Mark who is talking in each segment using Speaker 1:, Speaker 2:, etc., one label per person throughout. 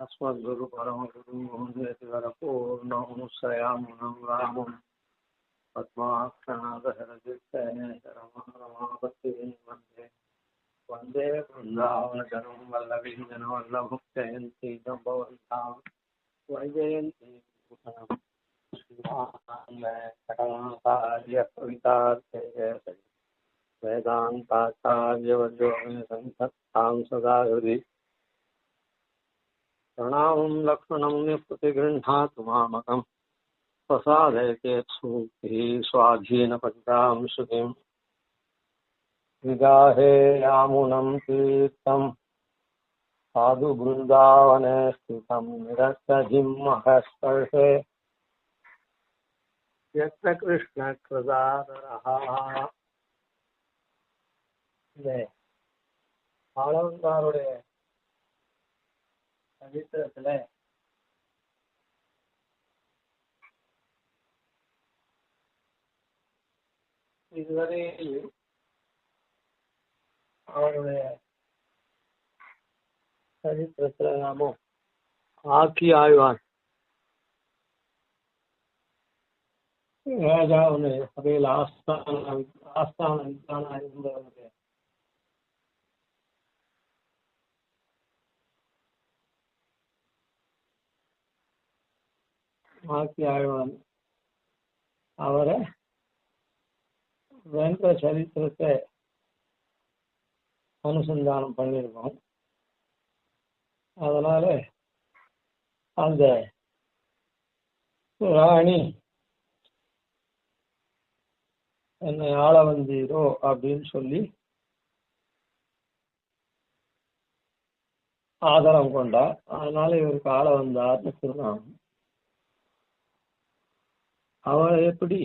Speaker 1: अस्मद्गुरु परमगुरुर्पूर्णं श्रयामनं रामं पद्माक्षणादहरजित्तयेतरमरमापतिं वन्दे वन्दे वृन्दावनजनं वल्लवीजनवल्लभुक्तयन्ती भवन्तां वैजयन्ती कटनाचार्य कवितार्थे वेदान्ताचार्यवर्यो संसत्तां सदा हृदि प्रणामं लक्ष्मणं निःप्रतिगृह्णातु मामकं प्रसादयचेत्सूक्तिः स्वाधीनपञ्चां श्रुतिं विगाहे यामुनं तीर्थं साधु बृन्दावने स्थितं निरस्तजिह्मःस्पर्शे यत्र कृष्णकृदादरः ஆளவந்தாருடைய சரித்திரத்துல இதுவரை அவருடைய சரித்திரத்துல நாமும் ஆக்கி ஆழ்வான் ராஜாவுடைய சபையில் ஆஸ்தான இருந்தவருடைய ஆக்கி ஆழ்வான் அவரை வென்ற சரித்திரத்தை அனுசந்தானம் பண்ணியிருக்கோம். அதனால அந்த ராணி என்னை ஆள வந்தீரோ அப்படின்னு சொல்லி ஆதரவு கொண்டா. அதனால இவருக்கு ஆள வந்தார்னு திருநாமம். அவரை எப்படி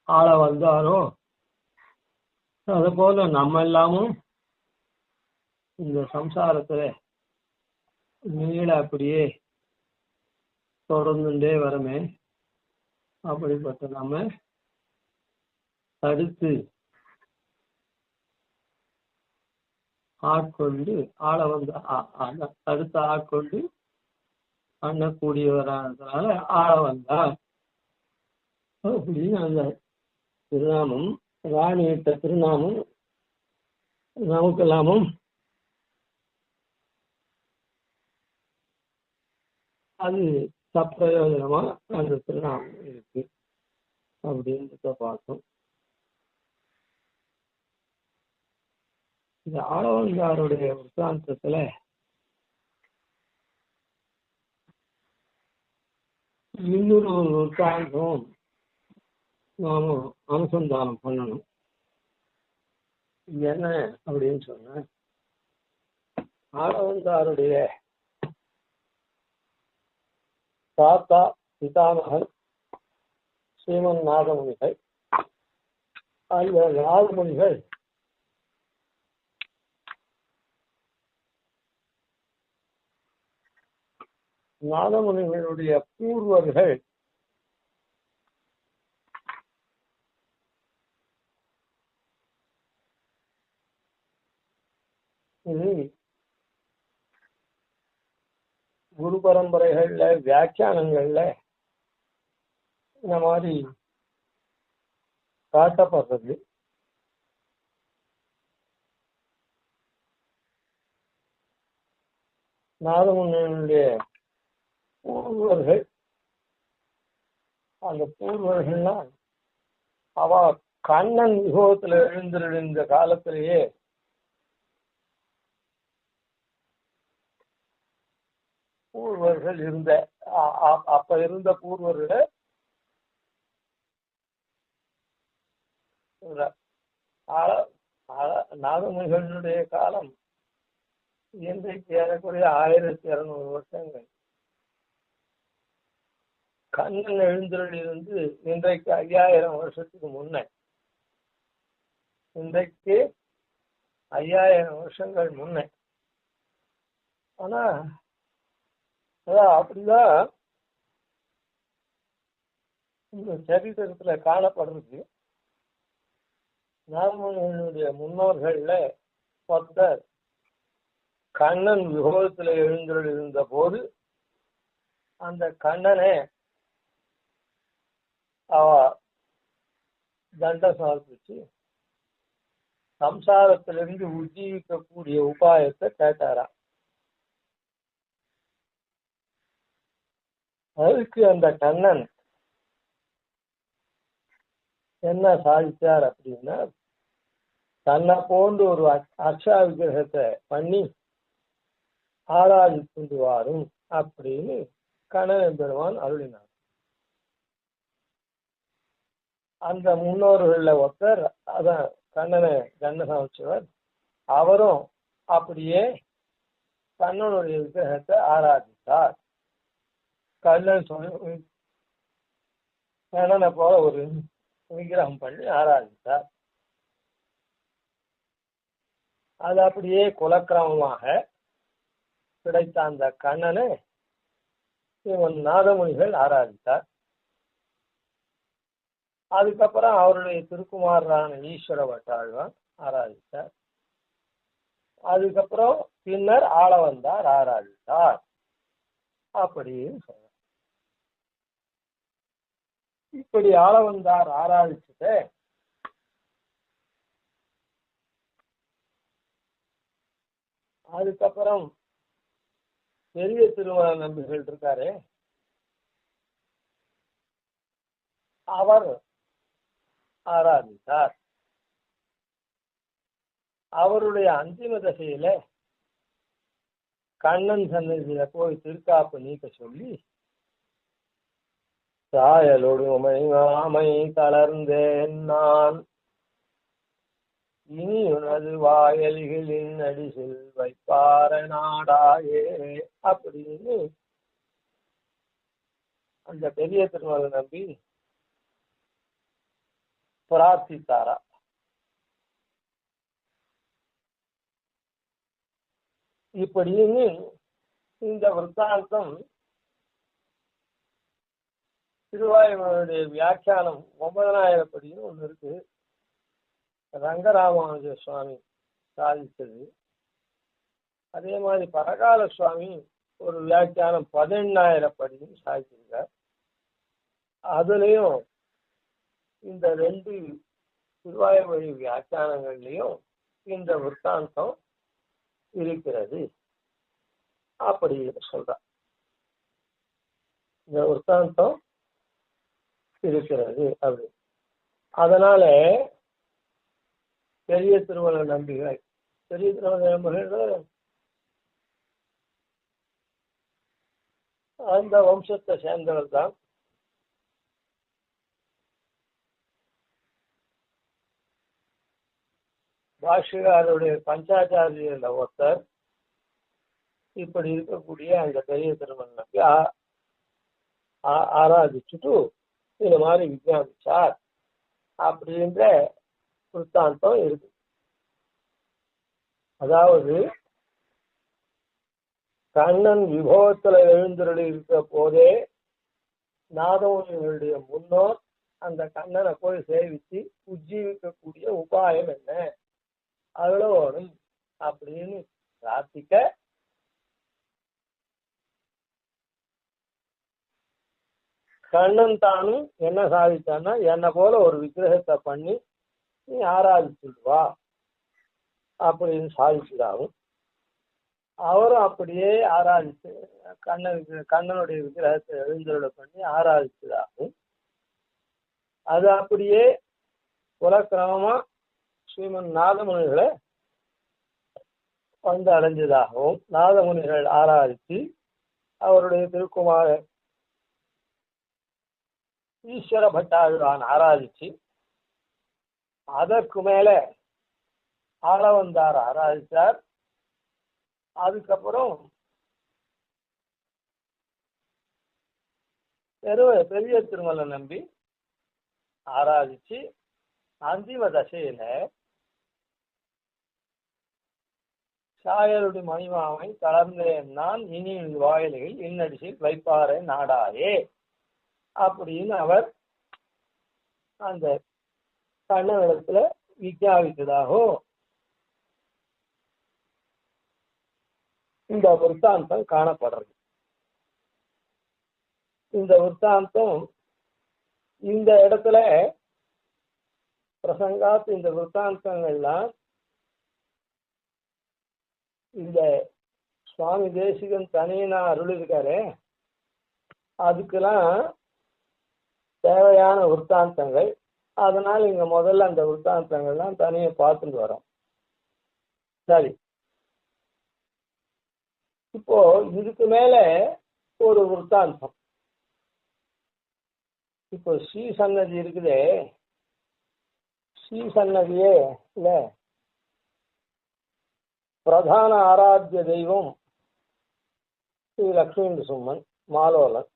Speaker 1: ஆள வந்தாரோ அது போல நம்ம எல்லாமும் இந்த சம்சாரத்துல நீள அப்படியே தொடர்ந்துட்டே வரமே. அப்படிப்பட்ட நம்ம தடுத்து ஆட்கொண்டு ஆள வந்து தடுத்து ஆட்கொண்டு பண்ணக்கூடியவரானதுனால ஆள வந்தார் அப்படின்னு அந்த திருநாமம், ராணியிட்ட திருநாமம் நமக்கெல்லாமும் அது சப்பிரயோஜனமா அந்த திருநாமம் இருக்கு அப்படின்றத பார்த்தோம். இந்த ஆளவந்தாருடைய விற்த்தாந்தத்துல இன்னொரு விற்த்தாந்தம் நாம அனுசந்தானம் பண்ணணும். என்ன அப்படின்னு சொன்ன, ஆளவந்தாருடைய தாத்தா பிதாமகன் ஸ்ரீமன் நாதமுனிகள். அந்த நாதமுனிகள் நாதமுனிகளுடைய பூர்வர்கள் குரு பரம்பரைகள்ல வியாக்கியானங்கள்ல இந்த மாதிரி காட்டப்படுறது. நாதமுனிகளுடைய பூர்வர்கள், அந்த பூர்வர்கள்னா அவ கண்ணன் யுகத்துல எழுந்திருந்த காலத்திலேயே பூர்வர்கள் இருந்த அப்ப இருந்த பூர்வர்கள் நாதமுனிகளுடைய காலம் இன்றைக்கு ஏறக்குறைய 1200 வருஷங்கள். கண்ணன் எழுந்தருளிலிருந்து இன்றைக்கு 5000 வருஷத்துக்கு முன்ன, இன்றைக்கு 5000 வருஷங்கள் முன்ன. ஆனா அப்படிதான் இந்த சரித்திரத்துல காணப்படுறது. நாதமுனிகளுடைய முன்னோர்கள்ல ஒருத்தர் கண்ணன் யுகத்தில் எழுந்திருந்த போது அந்த கண்ணனை அவ தண்ட சமர்ப்பிச்சு சம்சாரத்திலிருந்து உஜ்ஜீவிக்கக்கூடிய உபாயத்தை கேட்டாராம். அதுக்கு அந்த கண்ணன் என்ன சாதிச்சார் அப்படின்னா, தன்னை போன்று ஒரு அக்ஷா விக்கிரகத்தை பண்ணி ஆராதித்து வாரும் அப்படின்னு கண்ணன் பெருமான் அருளினார். அந்த முன்னோர்கள ஒருத்தர் அதான் கண்ணனை கண்ண சமைச்சவர், அவரும் அப்படியே கண்ணனுடைய விக்கிரகத்தை ஆராதித்தார். கண்ணன் கண்ணனை போல ஒரு விக்கிரகம் பண்ணி ஆராதித்தார். அது அப்படியே குலக்கிரமமாக கிடைத்த அந்த கண்ணனை இவன் நாதமுனிகள் ஆராதித்தார். அதுக்கப்புறம் அவருடைய திருக்குமாரரான ஈஸ்வர பட்டாழ்வான் ஆராதித்தார். அதுக்கப்புறம் பின்னர் ஆளவந்தார் ஆராதித்தார் அப்படின்னு சொல்ற. இப்படி ஆளவந்தார் ஆராதிச்சுட்டு அதுக்கப்புறம் பெரிய திருமண நம்பிகள் இருக்காரு, அவர் ஆராதித்தார். அவருடைய அந்திம தசையில கண்ணன் சன்னதியில போய் திருக்காப்பு நீக்க சொல்லி, சாயலொடுமை மாமை தளர்ந்தேன் நான், இனி உனது வாயல்களின் அடிசில் வைப்பார நாடாயே அப்படின்னு அந்த பெரிய திருமலை நம்பி பிரார்த்தித்தாரா. இப்படின்னு இந்த விற்த்தாந்தம் திருவாயுடைய வியாக்கியானம் 9,000 படின்னு ஒண்ணு இருக்கு, ரங்கராமானுஜ சுவாமி சாதித்தது. அதே மாதிரி பரகால சுவாமி ஒரு வியாக்கியானம் 18,000 படின்னு சாதிச்சிருக்கார். அதுலயும் இந்த 2 திருவாயுமொழி வியாக்கியானங்கள்லயும் இந்த விற்த்தாந்தம் இருக்கிறது அப்படி சொல்ற. இந்த விற்த்தாந்தம் இருக்கிறது அப்படி. அதனால பெரிய திருமண நம்பிகள் அந்த வம்சத்தை சேர்ந்தவர் தான். பாஷ்யகாருடைய பஞ்சாச்சாரியர்ல ஒருத்தர் இப்படி இருக்கக்கூடிய அந்த பெரிய திருமண நம்பி ஆராதிச்சுட்டு இந்த மாதிரி விஞ்ஞாபிச்சார் அப்படின்ற விற்த்தாந்தம் இருக்கு. அதாவது கண்ணன் விபவத்துல எழுந்தருளி இருக்க போதே நாதமுனிகளுடைய முன்னோர் அந்த கண்ணனை போய் சேவித்து உஜ்ஜீவிக்கக்கூடிய உபாயம் என்ன அருளோடும் அப்படின்னு பிரார்த்திக்க, கண்ணன் தானும் என்ன சாதிச்சான்னா, என்னை போல ஒரு விக்கிரகத்தை பண்ணி நீ ஆராதிச்சுடுவா அப்படின்னு சாதிச்சுடாவும். அவரும் அப்படியே ஆராதிச்சு கண்ணனுடைய விக்கிரகத்தை எழுந்தருளை பண்ணி ஆராதிச்சதாகவும், அது அப்படியே குலக்கிரமமா ஸ்ரீமன் நாதமுனிகளை வந்து அடைஞ்சதாகவும், நாதமுனிகள் ஆராதிச்சு அவருடைய திருக்குமார ஈஸ்வர பட்டாழ்வான் ஆராதிச்சு, அதற்கு மேல ஆளவந்தார் ஆராதித்தார். அதுக்கப்புறம் பெரிய திருமலை நம்பி ஆராதிச்சு அந்திம தசையில சாயலுடைய மணிமாவை தளர்ந்தேன் நான், இனி வாயில்கள் இன்னடிசில் வைப்பாரே நாடாயே அப்படின்னு அவர் அந்த கண்ணனிடத்துல விஞ்ஞாபித்ததாகும். இந்த விற்த்தாந்தம் காணப்படுறது. இந்த விற்த்தாந்தம் இந்த இடத்துல பிரசங்காத் இந்த விற்த்தாந்தங்கள்லாம் இந்த சுவாமி தேசிகன் தனியனா அருள் இருக்காரு, அதுக்கெல்லாம் தேவையான விற்த்தாந்தங்கள். அதனால இங்க முதல்ல அந்த விற்த்தாந்தங்கள்லாம் தனியை பார்த்துட்டு வரோம். சரி, இப்போ இதுக்கு மேல ஒரு விற்த்தாந்தம். இப்போ ஸ்ரீ சன்னதி இருக்குதே, ஸ்ரீ சன்னதியே இல்ல பிரதான ஆராத்திய தெய்வம் ஸ்ரீ லக்ஷ்மி நரசிம்மன் மாலோலன்.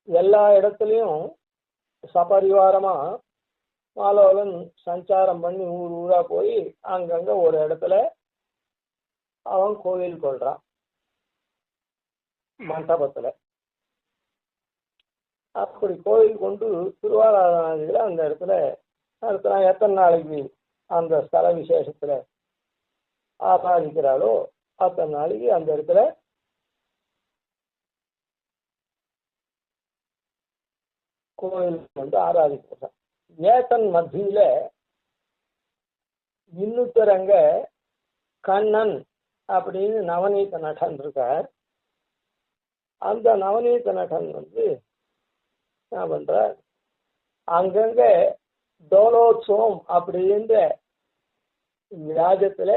Speaker 1: எல்லா இடத்துலையும் சபரிவாரமா மாலோலன் சஞ்சாரம் பண்ணி ஊர் ஊரா போய் அங்கங்க ஒரு இடத்துல அவன் கோவில் கொள்றான் மண்டபத்துல. அப்படி கோவில் கொண்டு திருவாராதனாதிகளை அந்த இடத்துல நடத்தினா எத்தனை நாளைக்கு அந்த ஸ்தல விசேஷத்துல ஆராதிக்கிறாளோ அத்தனை நாளைக்கு அந்த இடத்துல கோவில் வந்து ஆராதிக்கிறான். ஏத்தன் மத்தியில இன்னுத்தரங்க கண்ணன் அப்படின்னு நவநீத நடன் இருக்கார். அந்த நவநீத நடன் வந்து என்ன பண்ற, அங்கங்க டோலோத்சவம் அப்படின்ற வியாஜத்துல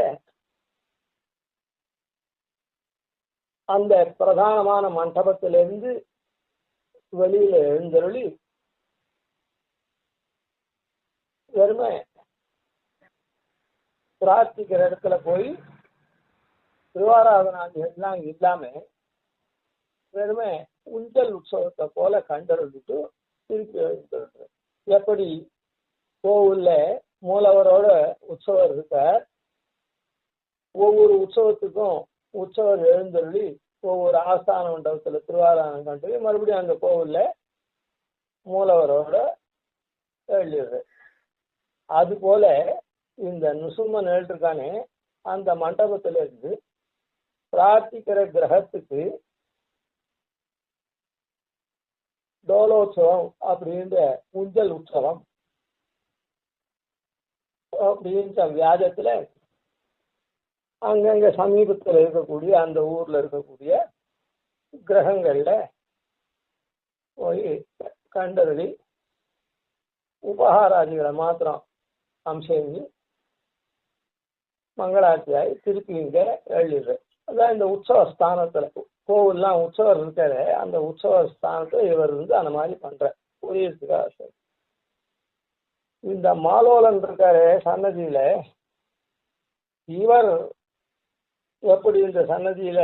Speaker 1: அந்த பிரதானமான மண்டபத்திலிருந்து வெளியில எழுந்தருளி வெறுமை பிரார்த்திக்கிற இடத்துல போய் திருவாராதனாதி எல்லாம் இல்லாம வெறுமை உஞ்சல் உற்சவத்தை போல கண்டறிஞ்சிட்டு திருப்பி எழுந்துருது. எப்படி கோவில்ல மூலவரோட உற்சவர் இருக்கார், ஒவ்வொரு உற்சவத்துக்கும் உற்சவர் எழுந்தருளி ஒவ்வொரு ஆஸ்தான மண்டபத்துல திருவாராதனம் கண்டு மறுபடியும் அந்த கோவில்ல மூலவரோட எழுதுறது. அது போல இந்த நுசும்மன் எழுதிருக்கானே அந்த மண்டபத்துல இருந்து பிரார்த்திக்கிற கிரகத்துக்கு டோலோத்சவம் அப்படின்ற உஞ்சல் உற்சவம் அப்படின்ற வியாஜத்துல அங்கங்க சமீபத்தில் இருக்கக்கூடிய அந்த ஊர்ல இருக்கக்கூடிய கிரகங்கள்ல போய் கண்டறி உபகாராதிகளை மாத்திரம் அம்சங்கி மங்களாட்சியாகி திருப்பி இங்க எழுதிடுற. அதான் இந்த உற்சவ ஸ்தானத்துல கோவில்லாம் உற்சவர் இருக்காரு, அந்த உற்சவ ஸ்தானத்துல இவர் வந்து அந்த மாதிரி பண்ற புரியுறதுக்காக. இந்த மாலோலன் இருக்காரு சன்னதியில, இவர் எப்படி இந்த சன்னதியில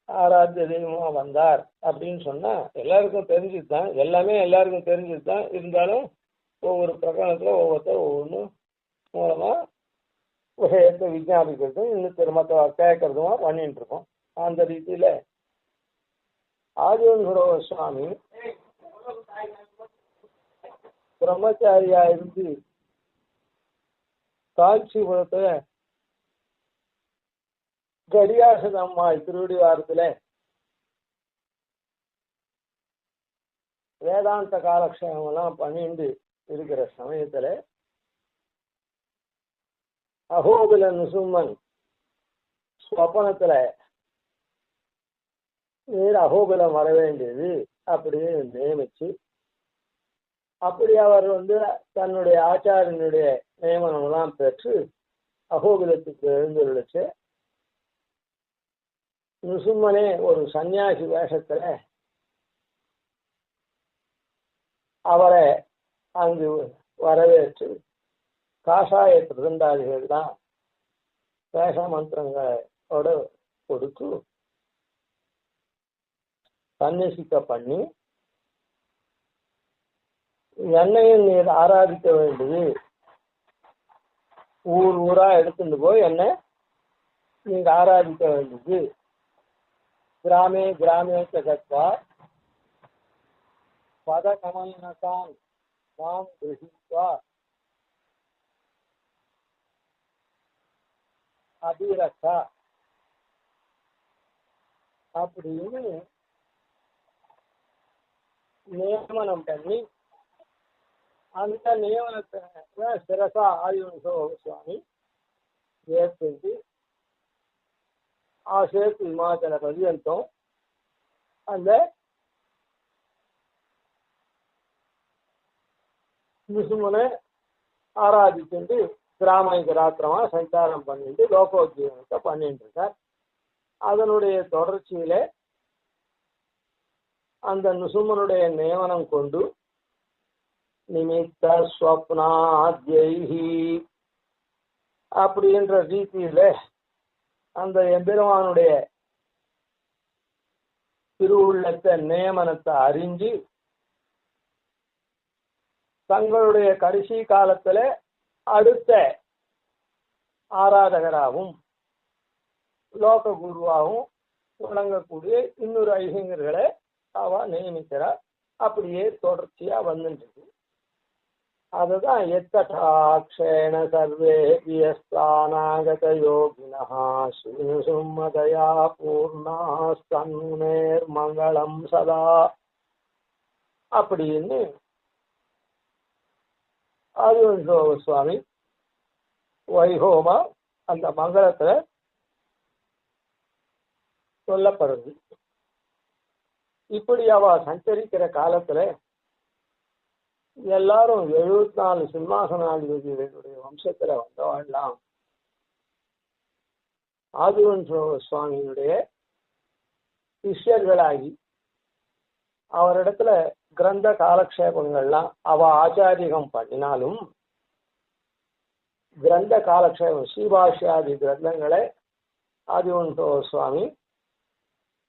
Speaker 1: ஆராத்திய தெய்வமா வந்தார் அப்படின்னு சொன்னா எல்லாருக்கும் தெரிஞ்சுதான், எல்லாமே எல்லாருக்கும் தெரிஞ்சுதான். இருந்தாலும் ஒவ்வொரு பிரகடனத்துல ஒவ்வொருத்தர் ஒவ்வொன்று மூலமா விஷயத்தை விஞ்ஞாபிக்கிறதும் இன்னும் திரும்ப கேட்கறதுமா பண்ணிட்டு இருக்கோம். அந்த ரீதியில ஆதிவன்குரவ சுவாமி பிரம்மச்சாரியா இருந்து காஞ்சிபுரத்துல கடியாசனம்மாள் திருவடி வாரத்துல வேதாந்த காலக்ஷேமம் எல்லாம் பண்ணிட்டு இருக்கிற சமயத்துல அகோபில நுசும்மன் ஸ்வப்பனத்துல நீர் அகோபிலம் வர வேண்டியது அப்படின்னு நியமிச்சு, அப்படி அவர் வந்து தன்னுடைய ஆச்சாரியனுடைய நியமனம் எல்லாம் பெற்று அகோபிலத்துக்கு எழுந்துள்ளச்சு. நுசும்மனே ஒரு சன்னியாசி வேஷத்துல அவரை அங்கு வரவேற்று காஷாய பிரதண்டாதிகள் தான் வேஷ மந்திரங்களோட கொடுத்து சந்நிசிக்க பண்ணி, என்னையும் நீர் ஆராதிக்க வேண்டியது, ஊர் ஊரா எடுத்துட்டு போய் என்ன நீங்க ஆராதிக்க வேண்டியது, கிராமே கிராமே கத்வா பத கமலனதான் மாம் கிரஹித்வா அபிரசா அப்படின்னு நியமனம் பண்ணி அந்த நியமனத்தை சிரசா ஆதிவன்சோ சுவாமி ஏற்படுத்தி ஆசேத்து இமாச்சல பர்யந்தம் அந்த நிசுமனை ஆராதிச்சுட்டு கிராமக்கு ராத்திரமா சஞ்சாரம் பண்ணிட்டு லோகோத்ஜீவனத்தை பண்ணிட்டு இருக்கார். அதனுடைய தொடர்ச்சியில அந்த நுசுமனுடைய நியமனம் கொண்டு நிமித்த ஸ்வப்னாத்யைஹி அப்படின்ற ரீதியில அந்த எம்பெருமானுடைய திருவுள்ளத்தை நியமனத்தை அறிஞ்சு தங்களுடைய கடைசி காலத்துல அடுத்த ஆராதகராகவும் லோக குருவாகவும் விளங்கக்கூடிய இன்னொரு ஐசிங்கர்களை அவ நியமிக்கிறார். அப்படியே தொடர்ச்சியா வந்துட்டு அதுதான் எத்தடாட்சேண சர்வே வியஸ்தானாகத யோகினஹா ஸ்ரீசும்மதயா பூர்ணாஸ்தன்மேர் மங்களம் சதா அப்படின்னு ஆதிவன்சோ சுவாமி வைகோமா அந்த மங்களத்துல சொல்லப்படுது. இப்படி அவ சஞ்சரிக்கிற காலத்துல எல்லாரும் 74 சிம்மாசனாதிபதிகளுடைய வம்சத்துல வந்தவாழ்லாம் ஆதிவன்சோ சுவாமியுடைய சிஷ்யர்களாகி அவரிடத்துல கிரந்த காலக்ஷேபங்கள்லாம் அவ ஆச்சாரியம் பண்ணினாலும் கிரந்த காலக்ஷேபம் ஸ்ரீபாஷ்யாதி கிரந்தங்களை ஆதிவன்சோ சுவாமி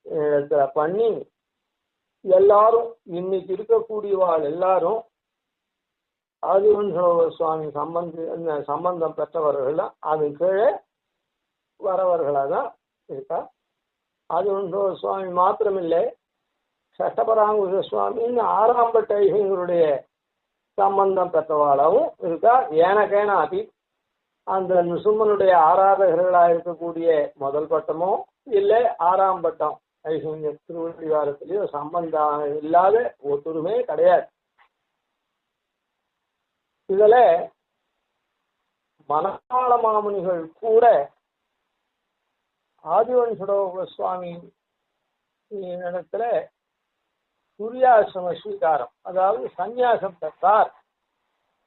Speaker 1: இடத்துல பண்ணி எல்லாரும் இன்னைக்கு இருக்கக்கூடியவாள் எல்லாரும் ஆதிவன்சோ சுவாமி சம்பந்தம் பெற்றவர்கள் அது கீழே வரவர்களாக தான் இருக்கா. ஆதிவன்சோ சுவாமி மாத்திரமில்லை, சட்டபராங்குஷ சுவாமின்னு 6ஆம் பட்ட ஐசிங்கருடைய சம்பந்தம் பெற்றவாளாகவும் இருக்கா. ஏனக்கேன அதி அந்த நிசும்மனுடைய ஆராதகர்களாக இருக்கக்கூடிய முதல் பட்டமோ இல்லை 6ஆம் பட்டம் ஐசிங்க திருவள்ளிவாரத்திலேயோ சம்பந்தம் இல்லாத ஒத்துருமே கிடையாது. இதுல மணவாள மாமுனிகள் கூட ஆதிவன்சோ சுவாமி இடத்துல துரியாசிரம ஸ்வீகாரம், அதாவது சந்நியாசம் பெற்றார்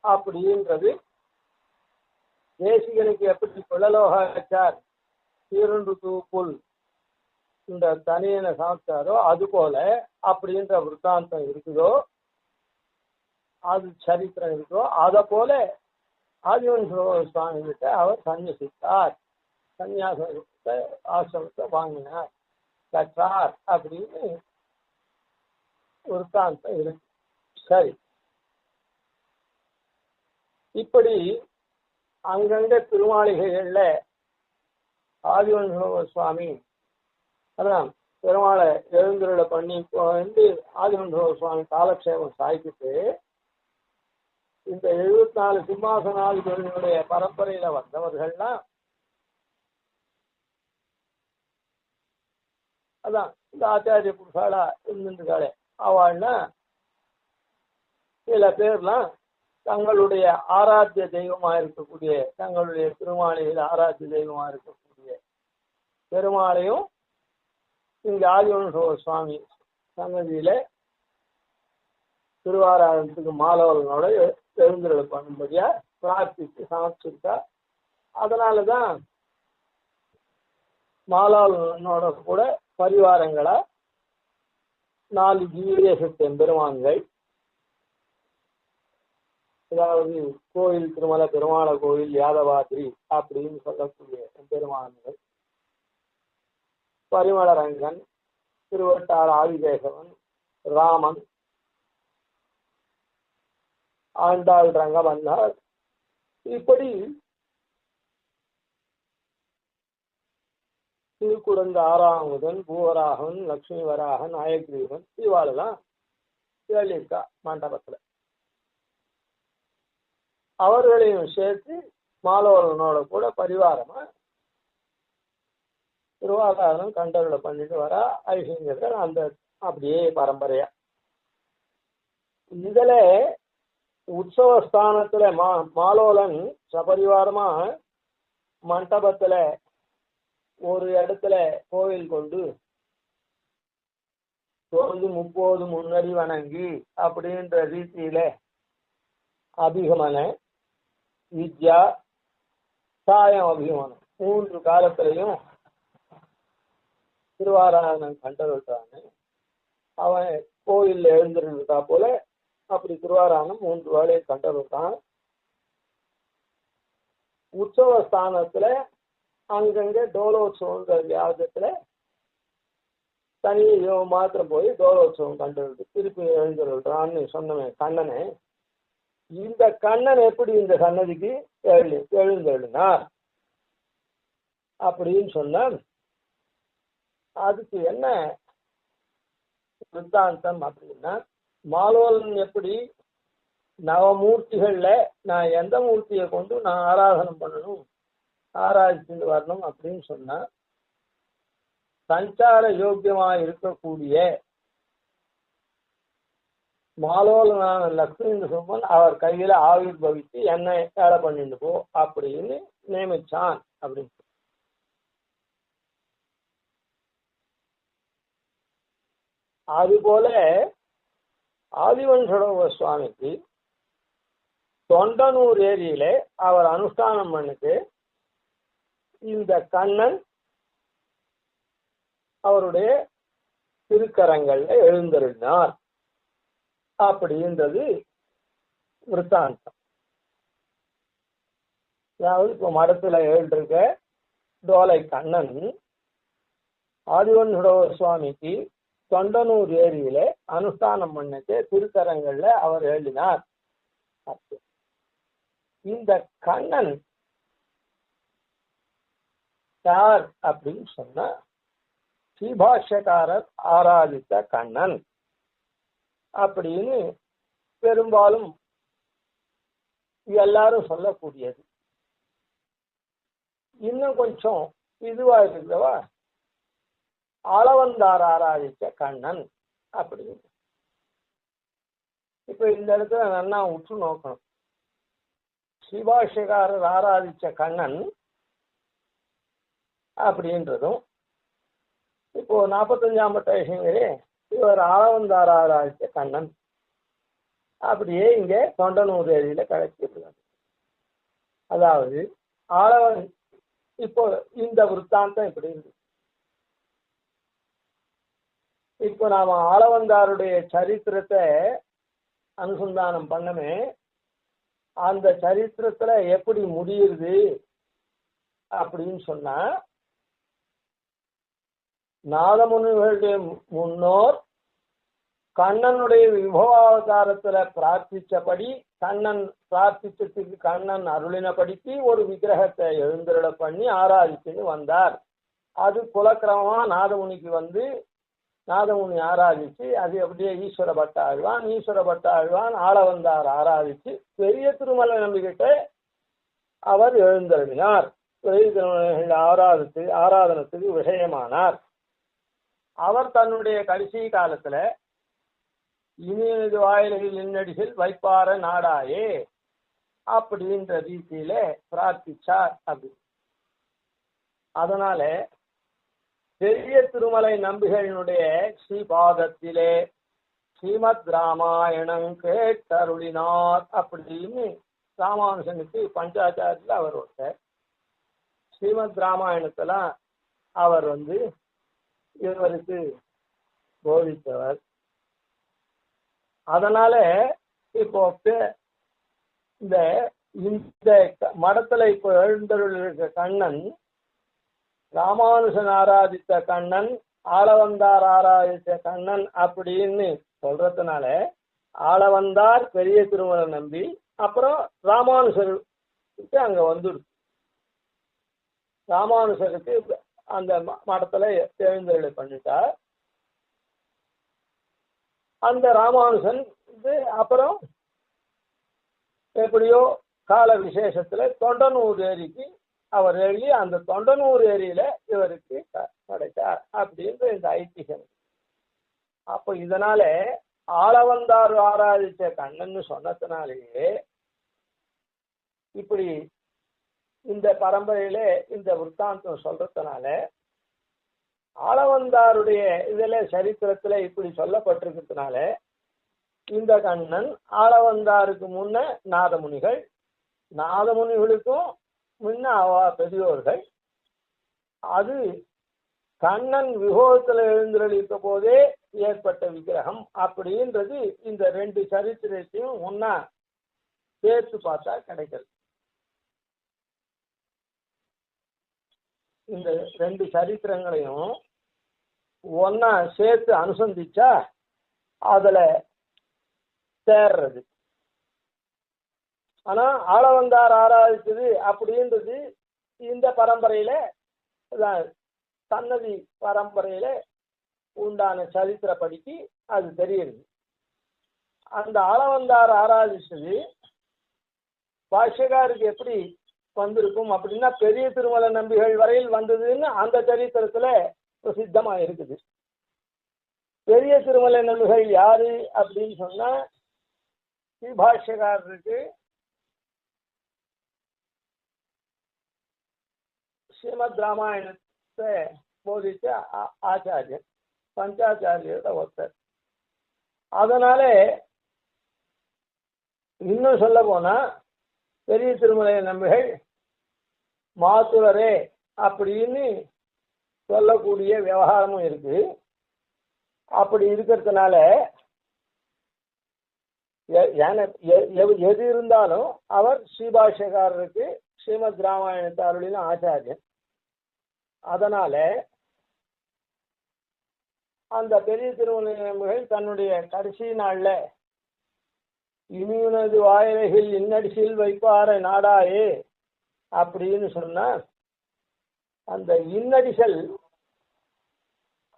Speaker 1: அப்படின்றது தேசிகனுக்கு எப்படி குழலோகாச்சார் சீரண்டு தூப்புல் இந்த தனியனை சாப்பிட்டாரோ அது போல அப்படின்ற விற்த்தாந்தம் இருக்குதோ, அது சரித்திரம் இருக்கோ, அதை போல ஆதிவன்சோ சுவாமி கிட்ட அவர் சந்நியசித்தார், சந்நியாசத்தை ஆசிரமத்தை வாங்கினார், கற்றார் அப்படின்னு விற்த்தாந்தம் இருக்கு. சரி, இப்படி அங்கங்க திருமாளிகைகள்ல ஆதிவன்சோ சுவாமி அதான் பெருமாளை எழுந்துருளை பண்ணி வந்து ஆதிவன்சோ சுவாமி காலக்ஷேபம் சாய்க்கிட்டு இந்த 74 சிம்மாசனாதிபதிகளுடைய பரம்பரையில வந்தவர்கள்லாம் அதான் இந்த ஆச்சாரிய புருஷாலா இருந்துருக்காளே அவள்னா சில பேர்லாம் தங்களுடைய ஆராத்திய தெய்வமா இருக்கக்கூடிய தங்களுடைய திருமாளிகையில் ஆராத்திய தெய்வமா இருக்கக்கூடிய பெருமாளையும் இங்க ஆதிவன்சோ சுவாமி சன்னதியில திருவாராதனத்துக்கு மாலவர்களோட எழுந்துருள் பண்ணும்படியா பிரார்த்தித்து சமர்ப்பிச்சிருக்கா. அதனாலதான் மாலாளனோட கூட பரிவாரங்களா 4 ஜீவேசத்து பெருமான்கள், அதாவது கோயில் திருமலை பெருமாள கோயில் யாதவாதிரி அப்படின்னு சொல்லக்கூடிய பெருமான்கள், பரிமளரங்கன், திருவட்டார் ஆதிகேசவன், ராமன், ஆண்டாள் ரங்கமன்னார், இப்படி திருக்குடந்த ஆறாமுதன், பூவராகவன், லட்சுமி வராகன், நாயக்ரீவன் இவாளெல்லாம் எழுதியிருக்கா மண்டபத்துல. அவர்களையும் சேர்த்து மாலவர்களோட கூட பரிவாரமா திருவாராதனம் கண்டருளை பண்ணிட்டு வர ஐசிங்கர்கள் அந்த அப்படியே பரம்பரையா. இதுல உற்சவஸ்தானத்துல மாலோலன் சபரிவாரமா மண்டபத்துல ஒரு இடத்துல கோவில் கொண்டு தொழுது 30 முன்னடி வணங்கி அப்படின்ற ரீதியில அபிகமன வித்யா சாயம் அபிகமனம் 3 காலத்திலையும் திருவாராதனம் கண்டருள்றாங்க. அவன் கோயில்ல எழுந்திருக்கா போல அப்படி திருவாராதனம் 3 வேளையை கண்டருள்றான். உற்சவஸ்தானத்துல அங்கங்க டோலோத்சவங்கிற வியாதத்துல தனியோ மாத்திரம் போய் டோலோத்சவம் கண்டு திருப்பி எழுந்துள்ளான்னு சொன்னவன் கண்ணனை. இந்த கண்ணன் எப்படி இந்த சன்னதிக்கு எழுந்தெழுனார் அப்படின்னு சொன்ன அதுக்கு என்ன சித்தாந்தம் அப்படின்னா, மாலோலன் எப்படி நவமூர்த்திகள்ல நான் எந்த மூர்த்தியை கொண்டு நான் ஆராதனம் பண்ணணும் ஆராய்ச்சிட்டு வரணும் அப்படின்னு சொன்னா, சஞ்சார யோக்கியமா இருக்கக்கூடிய மாலோலனான லக்ஷ்மி சும்மன் அவர் கையில ஆயுர் பவித்து என்னை வேலை பண்ணிட்டு போ அப்படின்னு நியமிச்சான் அப்படின்னு. அதுபோல ஆதிவன்சடோப சுவாமிக்கு தொண்டனூர் ஏரியில அவர் அனுஷ்டானம் பண்ணிட்டு இந்த கண்ணன் அவருடைய திருக்கரங்கள்ல எழுந்தருளினார் அப்படின்றது விற்த்தாந்தம். அதாவது இப்போ மடத்துல எழுந்திருக்க டோலை கண்ணன் ஆதிவன்சடோப சுவாமிக்கு தொண்டனூர் ஏரியில அனுஷ்டானம் பண்ணிட்டு திருக்கரங்கள்ல அவர் எழுதினார். இந்த கண்ணன் யார் அப்படின்னு சொன்னா, ஸ்ரீபாஷ்யக்காரர் ஆராதித்த கண்ணன் அப்படின்னு பெரும்பாலும் எல்லாரும் சொல்லக்கூடியது. இன்னும் கொஞ்சம் இதுவா இருக்கிறவா ஆளவந்தார் ஆராதித்த கண்ணன் அப்படின்னு. இப்ப இந்த இடத்துல நல்லா உற்று நோக்கணும். ஸ்ரீபாஷ்யக்காரர் ஆராதிச்ச கண்ணன் அப்படின்றதும், இப்போ 45ஆம் பட்டேஷங்கரே இவர் ஆளவந்தார் ஆராதிச்ச கண்ணன் அப்படியே இங்க தொண்டனூர் ஏரியில கிடைச்சிருக்காங்க. அதாவது ஆளவன் இப்போ இந்த விற்த்தாந்தம் இப்படி இருக்கு. இப்போ நாம ஆளவந்தாருடைய சரித்திரத்தை அனுசந்தானம் பண்ணமே, அந்த சரித்திரத்துல எப்படி முடியுது அப்படின்னு சொன்னா, நாதமுனிகளுடைய முன்னோர் கண்ணனுடைய விபவாவதாரத்துல பிரார்த்திச்சபடி கண்ணன் பிரார்த்திச்சதுக்கு கண்ணன் அருளினபடிக்கு ஒரு விக்கிரகத்தை எழுந்தருள பண்ணி ஆராதிச்சுன்னு வந்தார். அது குலக்கிரமமா நாதமுனிக்கு வந்து நாதமுனி ஆராதிச்சு அது அப்படியே ஈஸ்வர பட்டாழ்வான் ஆளவந்தார் ஆராதிச்சு பெரிய திருமலை நம்பிக்கிட்ட அவர் எழுந்தருளினார். பெரிய திருமலைகள் ஆராதனத்துக்கு விஷயமானார். அவர் தன்னுடைய கடைசி காலத்துல இனியது வாயில்கள் இன்னடிகள் வைப்பார நாடாயே அப்படின்ற ரீதியில பிரார்த்திச்சார். அப்படி அதனால பெரிய திருமலை நம்பிகளினுடைய ஸ்ரீபாதத்திலே ஸ்ரீமத் ராமாயணம் கேட்டருளினார் அப்படின்னு ராமானுஜனுக்கு பஞ்சாச்சாரத்தில் அவர் ஒருத்தர். ஸ்ரீமத் ராமாயணத்தெல்லாம் அவர் வந்து இவருக்கு போதித்தவர். அதனால இப்போ இந்த மடத்துல இப்போ எழுந்தருள் இருக்க கண்ணன் ராமானுஜன் ஆராதித்த கண்ணன் ஆளவந்தார் ஆராதித்த கண்ணன் அப்படின்னு சொல்றதுனால ஆளவந்தார் பெரிய திருமலை நம்பி அப்புறம் ராமானுஜருக்கு அங்க வந்துடுது. ராமானுஜருக்கு அந்த மடத்துல எழுந்தருளை பண்ணிட்டார். அந்த ராமானுஜன் அப்புறம் எப்படியோ கால விசேஷத்துல தொண்டனூர் ஏரிக்கு அவர் எழுதி அந்த தொண்டனூர் ஏரியில இவருக்கு கிடைத்தார் அப்படின்ற இந்த ஐதிகம். அப்போ இதனால ஆளவந்தார் ஆராதிச்ச கண்ணன்னு சொன்னதுனாலேயே இப்படி இந்த பரம்பரையில இந்த விற்த்தாந்தம் சொல்றதுனால ஆளவந்தாருடைய இதுல சரித்திரத்துல இப்படி சொல்லப்பட்டிருக்கிறதுனால இந்த கண்ணன் ஆளவந்தாருக்கு முன்ன நாதமுனிகள், நாதமுனிகளுக்கும் முன்ன பெரியோர்கள், அது கண்ணன் விபோகத்துல எழுந்தருளித்த போதே ஏற்பட்ட விக்கிரகம் அப்படின்றது இந்த ரெண்டு சரித்திரத்தையும் ஒன்னா சேர்த்து பார்த்தா கிடைக்கிறது. இந்த ரெண்டு சரித்திரங்களையும் ஒன்னா சேர்த்து அனுசந்திச்சா அதுல சேர்றது. ஆனா ஆளவந்தார் ஆராதிச்சது அப்படின்றது இந்த பரம்பரையில சன்னதி பரம்பரையில உண்டான சரித்திரப்படிக்கு அது தெரியுது. அந்த ஆளவந்தார் ஆராதிச்சது பாஷ்யக்காருக்கு எப்படி வந்திருக்கும் அப்படின்னா பெரிய திருமலை நம்பிகள் வரையில் வந்ததுன்னு அந்த சரித்திரத்துல பிரசித்தமா இருக்குது. பெரிய திருமலை நம்பிகள் யாரு அப்படின்னு சொன்னா பாஷ்யக்காரருக்கு ஸ்ரீமத் ராமாயணத்தை போதிச்ச ஆச்சாரியர், பஞ்சாச்சாரியோட ஒருத்தர். அதனால இன்னும் சொல்ல போனா பெரிய திருமலை நம்பிகள் மாத்துவரே அப்படின்னு சொல்லக்கூடிய விவகாரமும் இருக்கு. அப்படி இருக்கிறதுனால எது இருந்தாலும் அவர் ஸ்ரீபாஷ்யக்காரருக்கு ஸ்ரீமத் ராமாயணத்தை அருளின ஆச்சாரியன். அதனால அந்த பெரிய திருமலை நம்பிகள் தன்னுடைய கடைசி நாள்ல இனியுனது வாயிலையில் இன்னடிசில் வைப்பார நாடாயே அப்படின்னு சொன்னார். அந்த இன்னடிசல்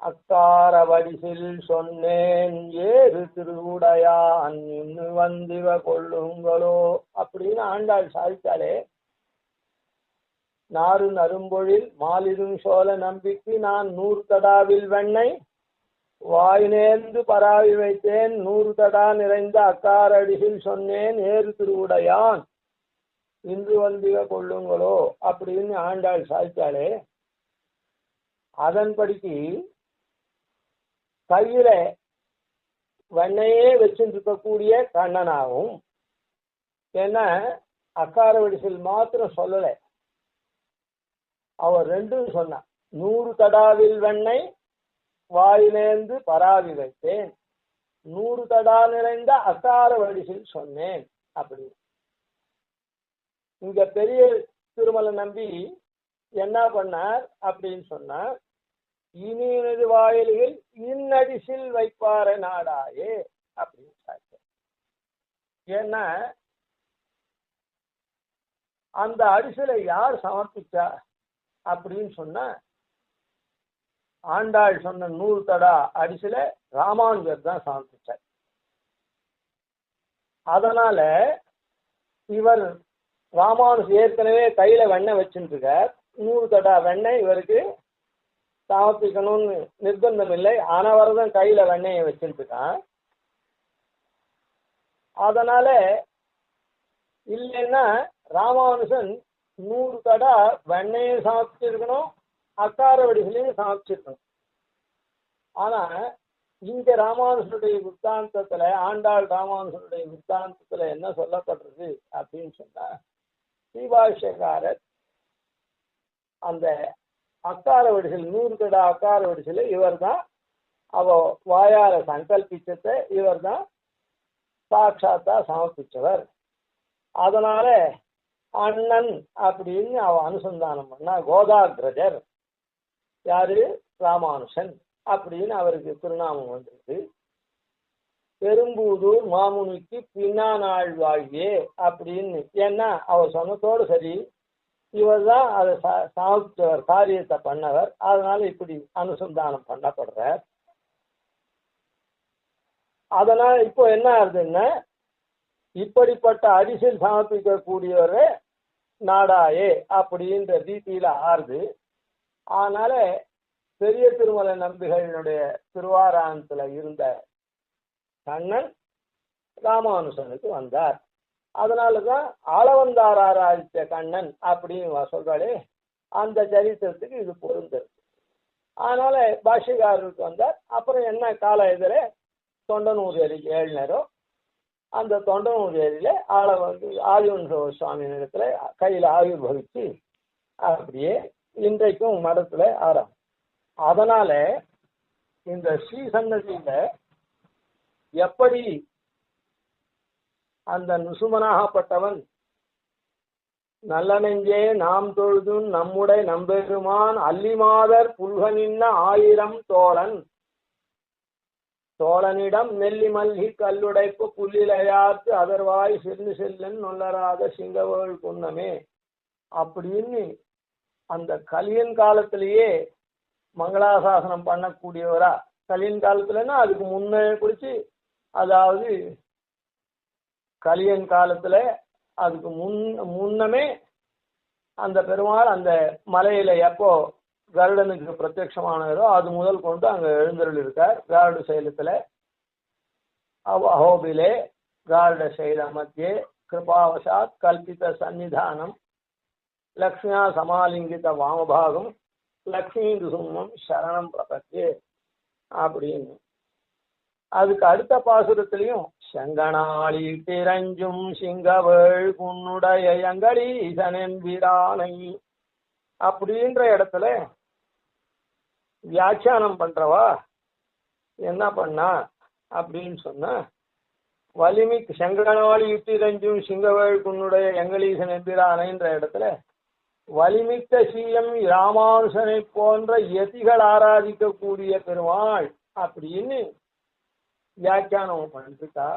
Speaker 1: அக்கார வடிசில் சொன்னேன் ஏறு திருவுடையான் இன்னு வந்திவ கொள்ளுங்களோ அப்படின்னு ஆண்டாள் சாதித்தாலே, நாறு நரும்பொழில் மாலிடும் சோழ நம்பிக்கு நான் 100 தடாவில் வெண்ணெய் வாய் நேர்ந்து பராவி வைத்தேன் 100 தடா நிறைந்த அக்கார அடிசில் சொன்னேன் ஏறு திருவுடையான் இன்று வந்திவ கொள்ளுங்களோ அப்படின்னு ஆண்டாள் சாதித்தாலே, அதன்படிக்கு கையில வெண்ணையே வச்சுருக்கக்கூடிய கண்ணனாகவும், ஏன்னா அக்கார வடிசில் மாத்திரம் சொல்லல, அவர் ரெண்டும் சொன்னார். 100 தடாவில் வெண்ணெய் வாயிலேந்து பராவி வைத்தேன் 100 தடா நிறைந்த அக்கார வடிசில் சொன்னேன் அப்படி. இங்க பெரிய திருமலை நம்பி என்ன பண்ணார் அப்படின்னு சொன்னா, இனியனது வாயில்கள் இன்னடிசில் வைப்பார நாடாயே அப்படின்னு சார். ஏன்னா அந்த அடிசிலை யார் சமர்ப்பிச்சா அப்படின்னு சொன்ன, ஆண்டாள் சொன்ன 100 தடா அடிசில ராமானுஜர் தான் சமர்ப்பிச்சார். அதனால இவர் ராமானுஜர் ஏற்கனவே கையில வெண்ணெய் வச்சுருக்கார். 100 தடா வெண்ணெய் இவருக்கு சமர்ப்பிக்கணும்னு நிர்பந்தம் இல்லை, ஆனவரதான் கையில வெண்ணெயை வச்சுருக்கான். அதனால இல்லைன்னா ராமானுஜன் 100 தடா வெண்ணையை சமர்ப்பிச்சிருக்கணும், அக்கார வடிகளையும் சமர்ப்பிச்சிருக்கணும். ஆனா இங்க ராமானுஜனுடைய விற்த்தாந்தத்துல, ஆண்டாள் ராமானுஜனுடைய விற்த்தாந்தத்துல என்ன சொல்லப்படுறது அப்படின்னு சொன்னா, ஸ்ரீபாஷ்யக்காரர் அந்த அக்கார வடிசல் 100 தடா அக்கார வடிசல இவர் தான் அவ வாயார சங்கல்பிச்சத்தை இவர் தான் சாட்சாத்தா சமர்ப்பிச்சவர். அதனால அண்ணன் அப்படின்னு அவ அனுசந்தானம் பண்ணா, கோதாகிரஜர் யாரு ராமானுஷன் அப்படின்னு அவருக்கு திருநாமம் வந்திருக்கு. பெரும்பூதூர் மாமுனிக்கு பின்னாள் வாழ்வே அப்படின்னு, ஏன்னா அவர் சொன்னதோடு சரி இவர் தான் அதை சமர்ப்பிச்சவர், காரியத்தை பண்ணவர். அதனால இப்படி அனுசந்தானம் பண்ணப்படுறார். அதனால இப்போ என்ன ஆகுதுன்னா, இப்படிப்பட்ட அடிசில் சமர்ப்பிக்க கூடியவரை நாடாயே அப்படின்ற ரீதியில ஆறுது. அதனால பெரிய திருமலை நம்பிகளினுடைய திருவாராயணத்துல இருந்த கண்ணன் ராமானுசனுக்கு வந்தார். அதனாலதான் ஆளவந்தாராராய்ச்ச கண்ணன் அப்படின்னு சொல்றாளே, அந்த சரித்திரத்துக்கு இது பொருந்தது. அதனால பாஷ்யக்காரருக்கு வந்தார். அப்புறம் என்ன கால எதிர தொண்டனூர் ஏரி ஏழினரோ, அந்த தொண்டனூர் ஏரியில ஆதிவன்ச சுவாமி இடத்துல கையில் ஆயுர் வகிச்சு அப்படியே இன்றைக்கும் மடத்துல ஆறாம். அதனால இந்த ஸ்ரீ சன்னதியில எப்படி அந்த நுசுமனாகப்பட்டவன் நல்ல நெஞ்சே நாம் தொழுதும் நம்முடைய நம்பெருமான் அல்லிமாதர் புல்கனின்ன 1000 தோழன் தோழனிடம் நெல்லி மல்லி கல்லுடைப்பு புல்லிலையாத்து அதர்வாய் செல்லு செல்லன் நொல்லராத சிங்கவேள் குன்னமே அப்படின்னு அந்த கலியன் காலத்திலேயே மங்களாசாசனம் பண்ணக்கூடியவரா, கலியன் காலத்துலன்னா அதுக்கு முன்னே குறிச்சு, அதாவது கலியன் காலத்துல அதுக்கு முன்னமே அந்த பெருமாள் அந்த மலையில எப்போ கருடனுக்கு பிரத்யட்சமானதோ அது முதல் கொண்டு அங்க எழுந்தருள் இருக்கார். காருட சைலத்துல அஹோபிலே காருட சைல மத்தியே கிருபாவசாத் கல்பித சன்னிதானம் லக்ஷ்மியா சமாலிங்கித வாமபாகம் லக்ஷ்மி சும்மம் சரணம் பிரபத்தே அப்படின்னு. அதுக்கு அடுத்த பாசுரத்திலையும் செங்கனாளி திரஞ்சும் சிங்கவேள் குன்னுடைய எங்களீசனின் வீரானை அப்படின்ற இடத்துல வியாக்கியானம் பண்றவா என்ன பண்ணா அப்படின்னு சொன்னா, வலிமிக் செங்கனாளி திரஞ்சும் சிங்கவேள் குன்னுடைய எங்களீசன் எம்பிரானைன்ற இடத்துல வலிமிக்க சீயம் ராமானுசனை போன்ற யதிகள் ஆராதிக்கக்கூடிய பெருமாள் அப்படின்னு வியாக்கியானம் பண்ணிருக்கா.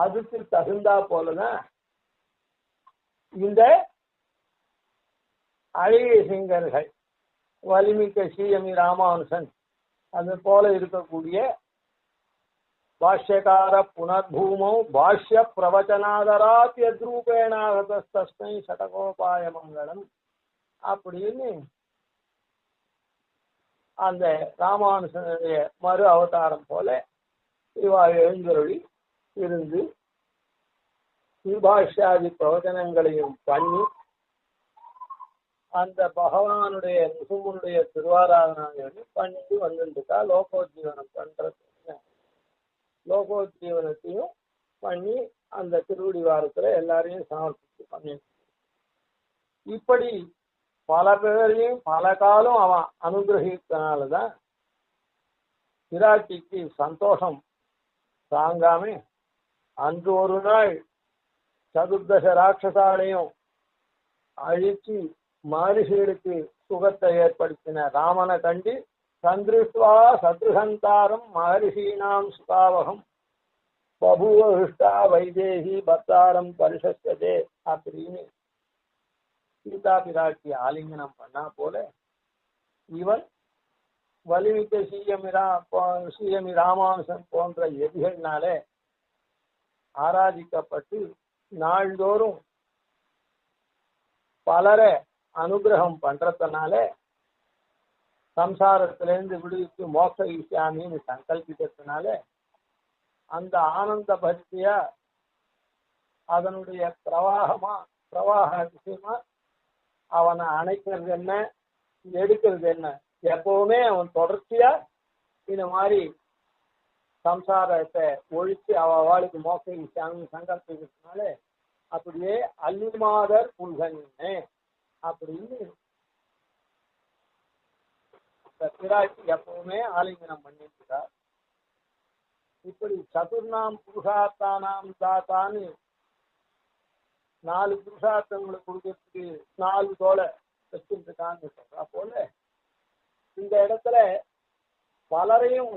Speaker 1: அதுக்கு தகுந்தா போலதான் இந்த அழகிய சிங்கர்கள் வலிமிக்க சீயமி ராமானுசன் அது போல இருக்கக்கூடிய பாஷ்யகார புனர்பூமௌ பாஷ்ய பிரவச்சனாதராத்யத்ரூபேணாகதஸ்மை சடகோபாய மங்களம் அப்படின்னு அந்த ராமானுசனுடைய மறு அவதாரம் போல இவா எழுந்தருளி இருந்து பாஷ்யாதி பிரவச்சனங்களையும் பண்ணி அந்த பகவானுடைய நுசுமுனுடைய திருவாராதனை பண்ணிட்டு வந்துருக்கா. லோகோஜீவனம் பண்றது, லோகோஜீவனத்தையும் பண்ணி அந்த திருவடி வாரத்துல எல்லாரையும் சமர்ப்பித்து பண்ணி இப்படி பல பேரையும் பல காலம் அவன் அனுகிரகித்தனாலதான் பிராட்டிக்கு சந்தோஷம் தாங்காம அன்று ஒரு நாள் சதுர்தச ராட்சசாலையும் அழிச்சு மகரிஷிகளுக்கு சுகத்தை ஏற்படுத்தின ராமனை கண்டு சந்திருஷ்டுவா சத்ருகந்தாரம் மகரிஷீனாம் சுகாவகம் பபுவஹிஷ்டா வைதேகி பத்தாரம் பரிசஸ்ததே அப்படின்னு சீதா பிராட்டி ஆலிங்கனம் பண்ணா போல இவன் வலிமிக்க சீயமி ராமானுசன் போன்ற எதிரிகள்னாலே ஆராதிக்கப்பட்டு நாள்தோறும் பலரை அனுகிரகம் பண்றதுனால சம்சாரத்திலிருந்து விடுவித்து மோட்ச ஈசாமின்னு சங்கல்பிக்கிறதுனால அந்த ஆனந்த பக்தியா அதனுடைய பிரவாக விஷயமா அவனை அணைக்கிறது என்ன, எடுக்கிறது என்ன, எப்பவுமே அவன் தொடர்ச்சியா இந்த மாதிரி சம்சாரத்தை ஒழிச்சு அவளுக்கு மோட்ச ஈசாமி சங்கல்பிக்கிறதுனால அப்படியே அல்லிமாதர் புல்கனே அப்படின்னு பிராட்டி எப்பவுமே ஆலிங்கனம் பண்ணிட்டுருக்கார். இப்படி சதுர்ணாம் புருஷார்த்தானாம் தாத்தான்னு 4 புருஷார்த்தங்களை கொடுக்கறதுக்கு 4 தோலை வச்சுருக்கான்னு சொல்றா போல இந்த இடத்துல பலரையும்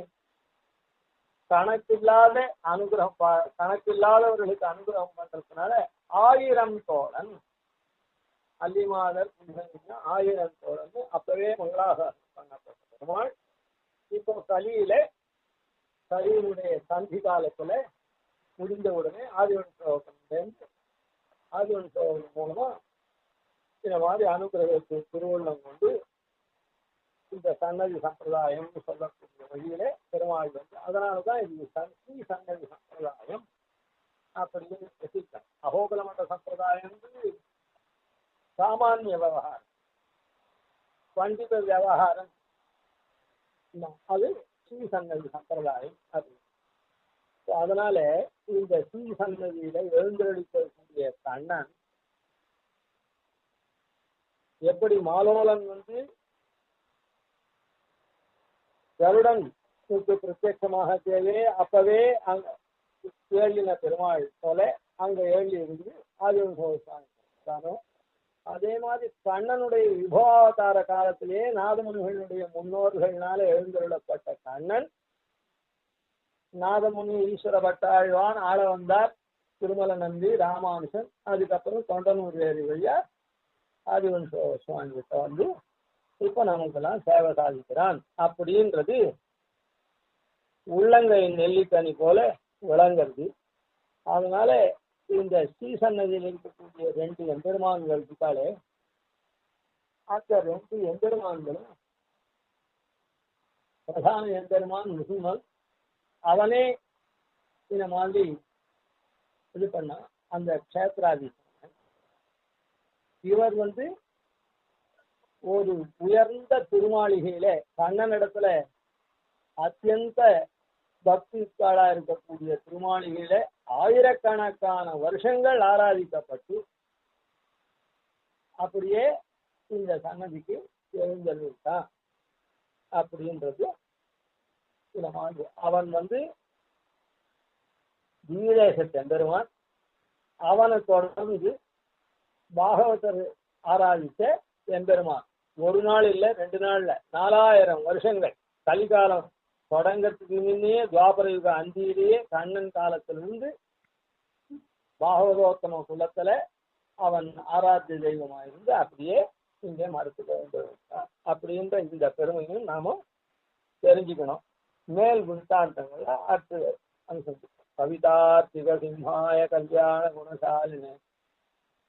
Speaker 1: கணக்கில்லாத கணக்கில்லாதவர்களுக்கு அனுகிரகம் பண்றதுனால 1000 தோழன் அல்லிமாதர் 1000 தோழன் அப்பவே மங்களாசாசனம் பண்ணப்பட்ட பெருமாள். இப்போ கலியினுடைய சந்தி காலத்துல முடிந்த உடனே ஆதிவன் அது ஆதிவன் மூலமா இந்த மாதிரி அனுகிரகத்தை திருவள்ளம் கொண்டு இந்த சன்னதி சம்பிரதாயம் சொல்லக்கூடிய வழியிலே பெருமாள் வந்து அதனாலதான் இது ஸ்ரீ சன்னதி சம்பிரதாயம் அப்படின்னு பிரசித்தம். அகோகலமட்ட சம்பிரதாயம் சாமானிய விவகாரம், பண்டித விவகாரம், அது ஸ்ரீ சன்னதி சம்பிரதாயம். அது அதனால இந்த ஸ்ரீ சன்னதியில எழுந்தருளிக்கக்கூடிய கண்ணன் எப்படி மாலோலன் வந்து கருடன் பிரத்யட்சமாக தேவே அப்பவே அங்க ஏழின பெருமாள் போல அங்க ஏழி இருந்து ஆதிவன் அதே மாதிரி கண்ணனுடைய விபவாவதார காலத்திலேயே நாதமுனிகளுடைய முன்னோர்களால எழுந்தருளப்பட்ட கண்ணன் நாதமுனி ஈஸ்வர பட்டாழ்வான் ஆள வந்தார், திருமல நம்பி ராமானுஷன், அதுக்கப்புறம் தொண்டனூர் ஏரி வழியா ஆதிவன் சுவாமி கிட்ட வந்து இப்ப நமக்கெல்லாம் சேவை சாதிக்கிறான் அப்படின்றது உள்ளங்கை நெல்லிக்கனி போல விளங்குறது. அதனால இந்த ஸ்ரீசன்னதியில் இருக்கக்கூடிய 2 எம்பெருமான்கள் இருக்காலே அந்த 2 எம்பெருமான்களும் பிரதான எம்பெருமான் முசுமல் அவனே இந்த மாதிரி இது பண்ண அந்த கஷேத்ராதி இவர் வந்து ஒரு உயர்ந்த திருமாளிகையில கண்ணனிடத்துல அத்தியந்த பக்திக்காளா இருக்கக்கூடிய திருமாளிகையில ஆயிரக்கணக்கான வருஷங்கள் ஆராதிக்கப்பட்டு அப்படியே இந்த சன்னதிக்கு எழுந்தருள்தான் அப்படின்றது சில மாதிரி. அவன் வந்து திவ்யதேச பெருமான், அவனை தொடர்ந்து பாகவதர் ஆராதித்த எம்பெருமான் ஒரு நாள் இல்ல 2 நாள்ல 4000 வருஷங்கள் கலிகாலம் தொடங்கத்துக்கு முன்னே துவாபர யுக அந்தியிலேயே கண்ணன் காலத்திலிருந்து பாகவதோத்தம குலத்துல அவன் ஆராத்திய தெய்வமாயிருந்து அப்படியே இங்கே மறுத்து அப்படின்ற இந்த பெருமையும் நாம தெரிஞ்சுக்கணும். மேல் விருத்தாந்தங்கள்ல அடுத்து அனுசரிக்கணும். கவிதார்த்திக சிம்ஹாய கல்யாண குணசாலினே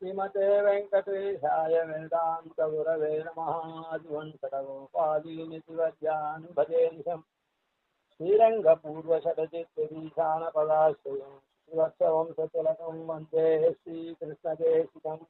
Speaker 1: ஸ்ரீமதே வெங்கடேஷாய வேதாந்த குரவே நமः. ஆதிவன் சடகோபாதீனி சிவஜான் பஜேனிஷம் ஸ்ரீரங்க பூர்வஷடஜித்வீசான பதாஸ்ரயம் ஸ்ரீவத்சவம் சதுலகம் வந்தே ஸ்ரீகிருஷ்ணதேசிகம்.